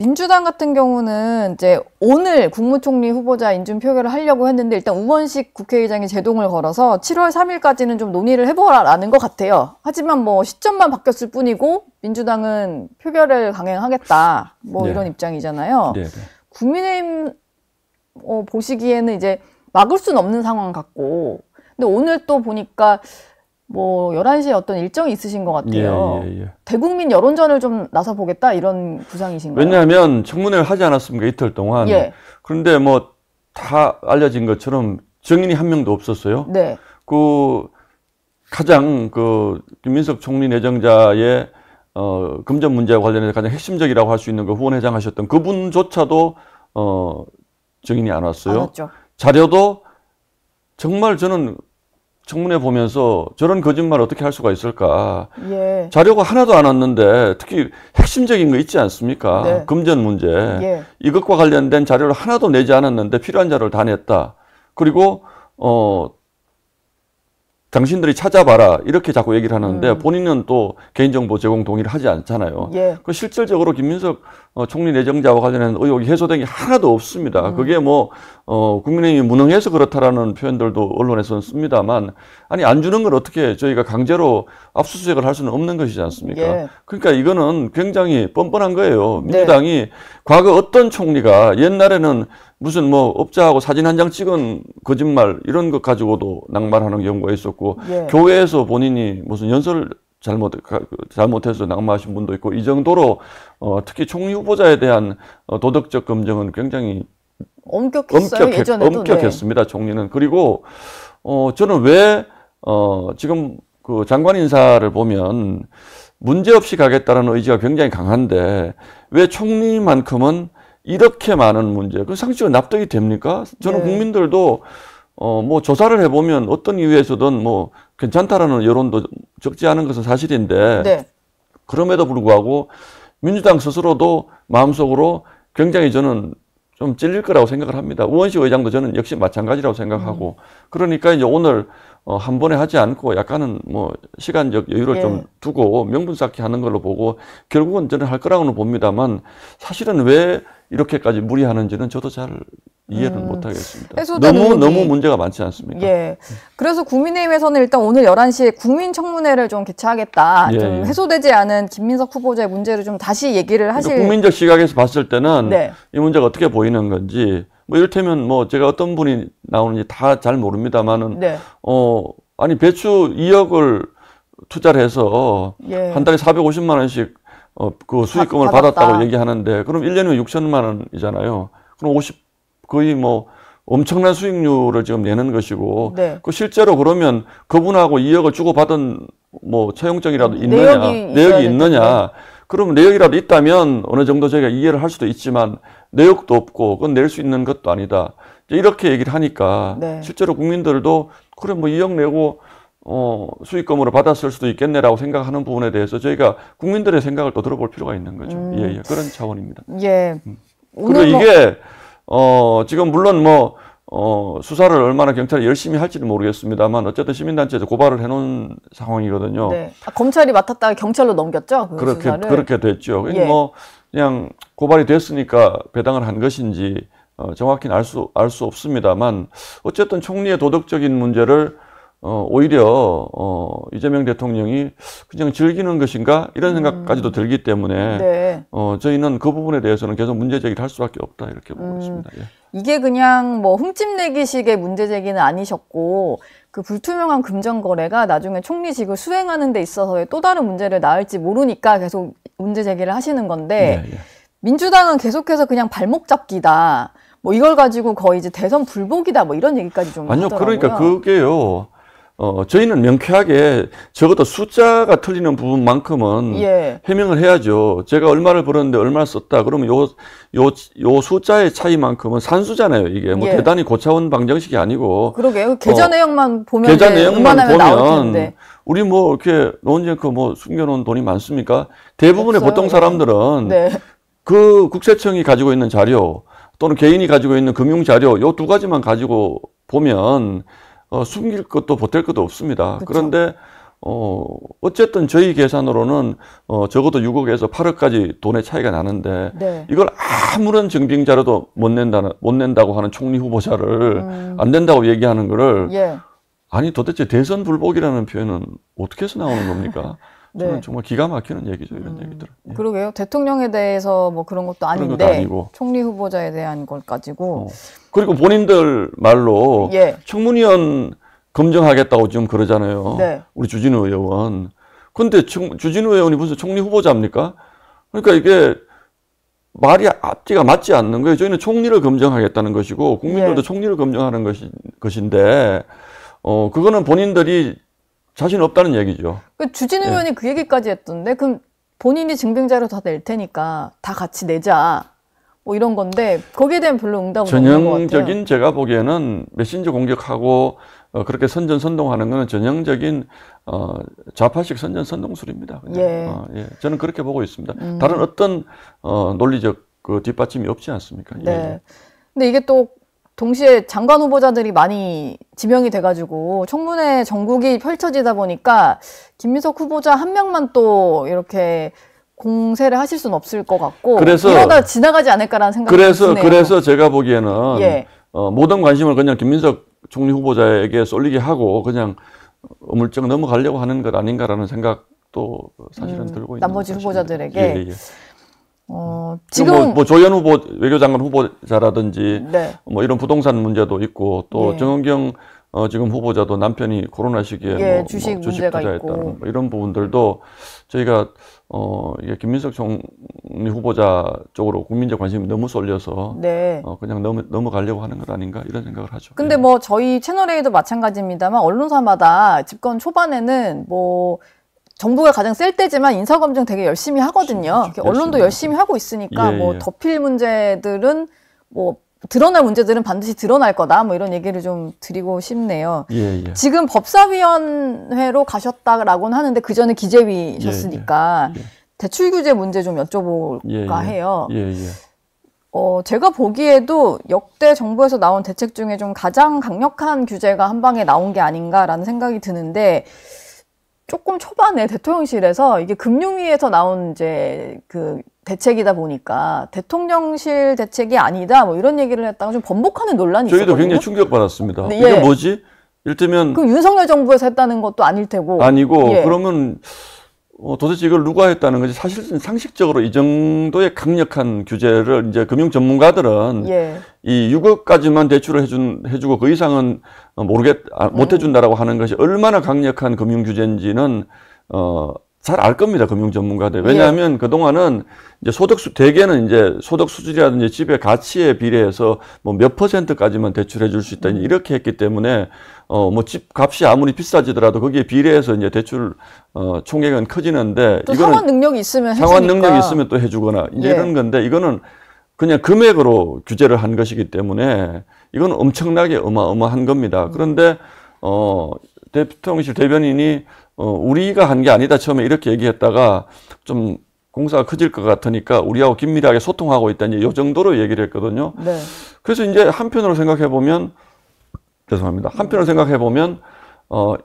민주당 같은 경우는 이제 오늘 국무총리 후보자 인준 표결을 하려고 했는데 일단 우원식 국회의장이 제동을 걸어서 7월 3일까지는 좀 논의를 해보라는 것 같아요. 하지만 뭐 시점만 바뀌었을 뿐이고 민주당은 표결을 강행하겠다. 뭐 네. 이런 입장이잖아요. 네. 국민의힘 보시기에는 이제 막을 수는 없는 상황 같고, 근데 오늘 또 보니까 뭐 11시에 어떤 일정이 있으신 것 같아요. 예. 대국민 여론전을 좀 나서 보겠다 이런 구상이신가요? 왜냐하면 청문회를 하지 않았습니까, 이틀 동안. 예. 그런데 뭐 다 알려진 것처럼 증인이 한 명도 없었어요. 네. 그 가장 그 김민석 총리 내정자의 금전 문제와 관련해서 가장 핵심적이라고 할 수 있는 그 후원 회장하셨던 그분조차도 증인이 안 왔어요. 안 왔죠. 자료도 정말 저는 청문회 보면서 저런 거짓말을 어떻게 할 수가 있을까. 예. 자료가 하나도 안 왔는데 특히 핵심적인 거 있지 않습니까? 네. 금전 문제. 예. 이것과 관련된 자료를 하나도 내지 않았는데 필요한 자료를 다 냈다. 그리고 당신들이 찾아봐라 이렇게 자꾸 얘기를 하는데 본인은 또 개인정보 제공 동의를 하지 않잖아요. 예. 그 실질적으로 김민석 총리 내정자와 관련된 의혹이 해소된 게 하나도 없습니다. 그게 뭐 국민의힘이 무능해서 그렇다라는 표현들도 언론에서는 씁니다만, 아니 안 주는 걸 어떻게 저희가 강제로 압수수색을 할 수는 없는 것이지 않습니까? 예. 그러니까 이거는 굉장히 뻔뻔한 거예요. 민주당이 과거 어떤 총리가 옛날에는 무슨 뭐 업자하고 사진 한 장 찍은 거짓말 이런 것 가지고도 낙마하는 경우가 있었고, 예. 교회에서 본인이 무슨 연설을 잘못해서 낙마하신 분도 있고, 이 정도로 특히 총리 후보자에 대한 도덕적 검증은 굉장히 엄격했습니다. 총리는. 그리고 저는 왜 지금 그 장관 인사를 보면 문제 없이 가겠다는 의지가 굉장히 강한데 왜 총리만큼은 이렇게 많은 문제, 그 상식적으로 납득이 됩니까? 저는 국민들도 뭐 조사를 해보면 어떤 이유에서든 뭐 괜찮다라는 여론도 적지 않은 것은 사실인데, 네. 그럼에도 불구하고 민주당 스스로도 마음속으로 굉장히 저는 좀 찔릴 거라고 생각을 합니다. 우원식 의장도 저는 역시 마찬가지라고 생각하고, 그러니까 이제 오늘 한 번에 하지 않고 약간은 뭐 시간적 여유를 좀 두고 명분 쌓기 하는 걸로 보고 결국은 저는 할 거라고는 봅니다만, 사실은 왜 이렇게까지 무리하는지는 저도 잘 이해를 못 하겠습니다. 너무 문제가 많지 않습니까? 예. 그래서 국민의힘에서는 일단 오늘 11시에 국민청문회를 좀 개최하겠다. 좀 해소되지 않은 김민석 후보자의 문제를 좀 다시 얘기를 하실. 그러니까 국민적 시각에서 봤을 때는 이 문제가 어떻게 보이는 건지, 뭐 이를테면 뭐 제가 어떤 분이 나오는지 다 잘 모릅니다만은 아니 배추 2억을 투자를 해서 한 달에 450만 원씩 그 수익금을 받았다고 얘기하는데, 그럼 1년이면 6천만 원이잖아요. 그럼 거의 뭐 엄청난 수익률을 지금 내는 것이고, 그 실제로 그러면 그분하고 2억을 주고받은 뭐 채용증이라도 있느냐, 내역이 있느냐. 그러면 내역이라도 있다면 어느 정도 저희가 이해를 할 수도 있지만 내역도 없고 그건 낼 수 있는 것도 아니다. 이렇게 얘기를 하니까 실제로 국민들도 그래 뭐 2억 내고 수익금으로 받았을 수도 있겠네라고 생각하는 부분에 대해서 저희가 국민들의 생각을 또 들어볼 필요가 있는 거죠. 그런 차원입니다. 그리고 이게 지금 물론 뭐 수사를 얼마나 경찰이 열심히 할지는 모르겠습니다만 어쨌든 시민단체에서 고발을 해놓은 상황이거든요. 검찰이 맡았다가 경찰로 넘겼죠? 그렇게 됐죠. 뭐 그냥 고발이 됐으니까 배당을 한 것인지 정확히는 알 수 없습니다만, 어쨌든 총리의 도덕적인 문제를 오히려 이재명 대통령이 그냥 즐기는 것인가 이런 생각까지도 들기 때문에 저희는 그 부분에 대해서는 계속 문제 제기를 할 수밖에 없다 이렇게 보고 있습니다. 이게 그냥 뭐 흠집내기식의 문제 제기는 아니셨고, 그 불투명한 금전 거래가 나중에 총리직을 수행하는 데 있어서의 또 다른 문제를 낳을지 모르니까 계속 문제 제기를 하시는 건데, 민주당은 계속해서 그냥 발목 잡기다, 뭐 이걸 가지고 거의 이제 대선 불복이다, 뭐 이런 얘기까지 좀 하더라고요. 그러니까 그게요. 저희는 명쾌하게 적어도 숫자가 틀리는 부분만큼은 해명을 해야죠. 제가 얼마를 벌었는데 얼마를 썼다. 그러면 요 숫자의 차이만큼은 산수잖아요. 이게 뭐 대단히 고차원 방정식이 아니고. 그러게요. 계좌 내역만 보면 계좌 내역만 보면 우리 뭐 이렇게 논쟁크 뭐 숨겨놓은 돈이 많습니까? 대부분의 보통 사람들은 그 국세청이 가지고 있는 자료 또는 개인이 가지고 있는 금융 자료 요 두 가지만 가지고 보면 숨길 것도 보탤 것도 없습니다. 그런데 어쨌든 저희 계산으로는 적어도 6억에서 8억까지 돈의 차이가 나는데 네. 이걸 아무런 증빙 자료도 못 낸다고 하는 총리 후보자를 안 된다고 얘기하는 거를 예. 아니 도대체 대선 불복이라는 표현은 어떻게 해서 나오는 겁니까? 네. 저는 정말 기가 막히는 얘기죠, 이런 얘기들. 예. 그러게요. 대통령에 대해서 뭐 그런 것도 아닌데 그런 것도 아니고. 총리 후보자에 대한 걸 가지고 그리고 본인들 말로 예. 청문위원 검증하겠다고 지금 그러잖아요. 네. 우리 주진우 의원. 근데 주진우 의원이 무슨 총리 후보자입니까? 그러니까 이게 말이 앞뒤가 맞지 않는 거예요. 저희는 총리를 검증하겠다는 것이고 국민들도 예. 총리를 검증하는 것인데 그거는 본인들이 자신 없다는 얘기죠. 주진우 의원이 그 얘기까지 했던데 그럼 본인이 증빙자료 다 낼 테니까 다 같이 내자. 뭐 이런 건데 거기에 대한 별로 응답은 없는 것 같아요. 전형적인 제가 보기에는 메신저 공격하고 그렇게 선전선동하는 것은 전형적인 좌파식 선전선동술입니다. 예. 예. 저는 그렇게 보고 있습니다. 다른 어떤 논리적 그 뒷받침이 없지 않습니까? 네. 예. 근데 이게 또 동시에 장관 후보자들이 많이 지명이 돼가지고 청문회 전국이 펼쳐지다 보니까 김민석 후보자 한 명만 또 이렇게 공세를 하실 수는 없을 것 같고 그래서 이러다 지나가지 않을까라는 생각이 드네요. 그래서 제가 보기에는 예. 모든 관심을 그냥 김민석 총리 후보자에게 쏠리게 하고 그냥 어물쩍 넘어가려고 하는 것 아닌가라는 생각도 사실은 들고 있는 나머지 후보자들에게 예, 예. 지금 뭐 조현 후보 외교장관 후보자라든지 네. 뭐 이런 부동산 문제도 있고 또 예. 정은경 지금 후보자도 남편이 코로나 시기에 예, 주식 주식 문제가 투자했다는 있고. 뭐 이런 부분들도 저희가 이게 김민석 총리 후보자 쪽으로 국민적 관심이 너무 쏠려서 네. 그냥 넘어가려고 하는 것 아닌가 이런 생각을 하죠. 근데 예. 뭐 저희 채널A도 마찬가지입니다만 언론사마다 집권 초반에는 뭐 정부가 가장 셀 때지만 인사검증 되게 열심히 하거든요. 언론도 열심히 하고 있으니까 예, 뭐 예. 덮일 문제들은 뭐 드러날 문제들은 반드시 드러날 거다. 뭐 이런 얘기를 좀 드리고 싶네요. 예, 예. 지금 법사위원회로 가셨다라고는 하는데 그 전에 기재위셨으니까 예, 예. 대출 규제 문제 좀 여쭤볼까 해요. 예, 예. 제가 보기에도 역대 정부에서 나온 대책 중에 좀 가장 강력한 규제가 한 방에 나온 게 아닌가라는 생각이 드는데 조금 초반에 대통령실에서 이게 금융위에서 나온 이제 그 대책이다 보니까 대통령실 대책이 아니다 뭐 이런 얘기를 했다가 좀 번복하는 논란이 있었거든요. 저희도 굉장히 충격받았습니다. 네, 이게 예. 뭐지? 이를테면 그럼 윤석열 정부에서 했다는 것도 아닐 테고 아니고 예. 그러면 도대체 이걸 누가 했다는 거지? 사실 상식적으로 이 정도의 강력한 규제를 이제 금융 전문가들은 예. 이 6억까지만 대출을 해주고 그 이상은 못 해준다라고 하는 것이 얼마나 강력한 금융 규제인지는 잘 알 겁니다. 금융 전문가들. 왜냐하면 그동안은 이제 대개는 이제 소득 수준이라든지 집의 가치에 비례해서 뭐 몇 %까지만 대출해 줄 수 있다. 이렇게 했기 때문에 뭐 집 값이 아무리 비싸지더라도 거기에 비례해서 이제 대출 총액은 커지는데 또 이거는 상환 능력이 있으면 상환 해주니까. 능력이 있으면 또 해주거나 이제 예. 이런 건데 이거는 그냥 금액으로 규제를 한 것이기 때문에 이건 엄청나게 어마어마한 겁니다. 그런데 대통령실 대변인이 우리가 한 게 아니다 처음에 이렇게 얘기했다가 좀 공사가 커질 것 같으니까 우리하고 긴밀하게 소통하고 있다 이제 이 정도로 얘기를 했거든요. 네. 그래서 이제 한편으로 생각해 보면 죄송합니다. 한편으로 생각해 보면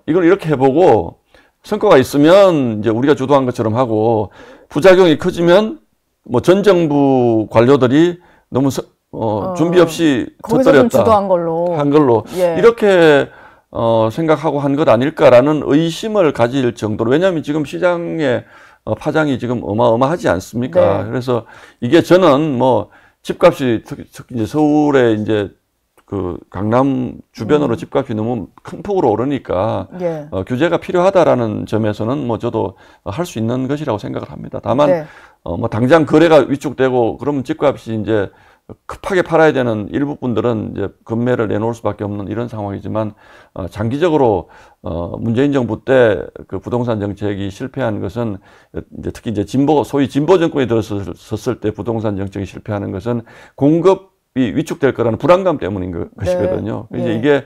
이걸 이렇게 해보고 성과가 있으면 이제 우리가 주도한 것처럼 하고 부작용이 커지면 뭐 전 정부 관료들이 너무 준비 없이 거기서 좀 터뜨렸다 주도한 걸로. 한 걸로 예. 이렇게 생각하고 한 것 아닐까라는 의심을 가질 정도로 왜냐하면 지금 시장의 파장이 지금 어마어마하지 않습니까? 네. 그래서 이게 저는 뭐 집값이 특히 이제 서울에 이제 그 강남 주변으로 집값이 너무 큰 폭으로 오르니까 예. 규제가 필요하다라는 점에서는 뭐 저도 할 수 있는 것이라고 생각을 합니다. 다만 네. 뭐 당장 거래가 위축되고 그러면 집값이 이제 급하게 팔아야 되는 일부 분들은 이제 급매를 내놓을 수밖에 없는 이런 상황이지만 장기적으로 문재인 정부 때 그 부동산 정책이 실패한 것은 이제 특히 이제 소위 진보 정권이 들어섰을 때 부동산 정책이 실패하는 것은 공급이 위축될 거라는 불안감 때문인 것이거든요. 네. 이제 네. 이게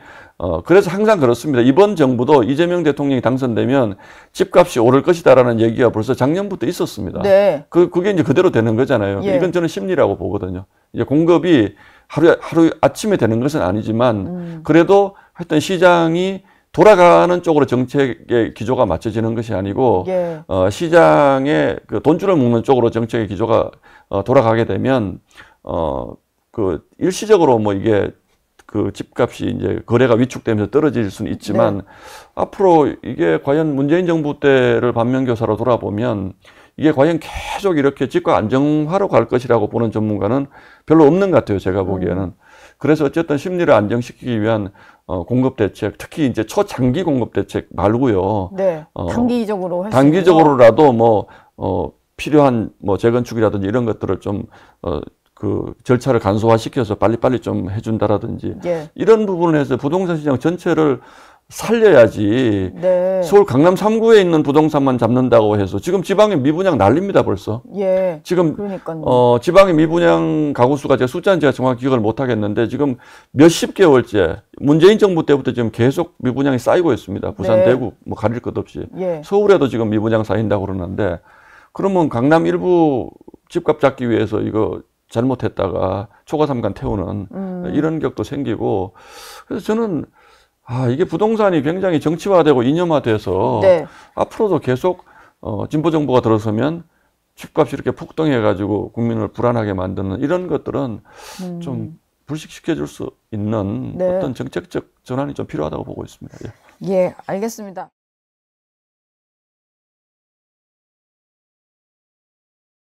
그래서 항상 그렇습니다. 이번 정부도 이재명 대통령이 당선되면 집값이 오를 것이다라는 얘기가 벌써 작년부터 있었습니다. 네. 그게 이제 그대로 되는 거잖아요. 예. 이건 저는 심리라고 보거든요. 이제 공급이 하루 아침에 되는 것은 아니지만 그래도 하여튼 시장이 돌아가는 쪽으로 정책의 기조가 맞춰지는 것이 아니고 예. 시장의 그 돈줄을 묶는 쪽으로 정책의 기조가 돌아가게 되면 그 일시적으로 뭐 이게 그 집값이 이제 거래가 위축되면서 떨어질 수는 있지만 네. 앞으로 이게 과연 문재인 정부 때를 반면교사로 돌아보면 이게 과연 계속 이렇게 집값 안정화로 갈 것이라고 보는 전문가는 별로 없는 것 같아요. 제가 보기에는. 그래서 어쨌든 심리를 안정시키기 위한 공급 대책, 특히 이제 초장기 공급 대책 말고요. 네. 단기적으로 할 수 단기적으로라도 뭐 필요한 뭐 재건축이라든지 이런 것들을 좀 그 절차를 간소화시켜서 빨리빨리 좀 해준다라든지 예. 이런 부분을 해서 부동산 시장 전체를 살려야지. 네. 서울 강남 3구에 있는 부동산만 잡는다고 해서 지금 지방의 미분양 난립니다 벌써. 예. 지금 그러니까요. 지방의 미분양 가구 수가 숫자는 제가 정확히 기억을 못 하겠는데 지금 몇십 개월째 문재인 정부 때부터 지금 계속 미분양이 쌓이고 있습니다. 부산, 네. 대구 뭐 가릴 것 없이. 예. 서울에도 지금 미분양 쌓인다고 그러는데 그러면 강남 일부 집값 잡기 위해서 이거 잘못했다가 초과 삼간 태우는 이런 격도 생기고 그래서 저는 이게 부동산이 굉장히 정치화되고 이념화돼서 네. 앞으로도 계속 진보 정부가 들어서면 집값이 이렇게 폭등해가지고 국민을 불안하게 만드는 이런 것들은 좀 불식시켜줄 수 있는 네. 어떤 정책적 전환이 좀 필요하다고 보고 있습니다. 예, 알겠습니다.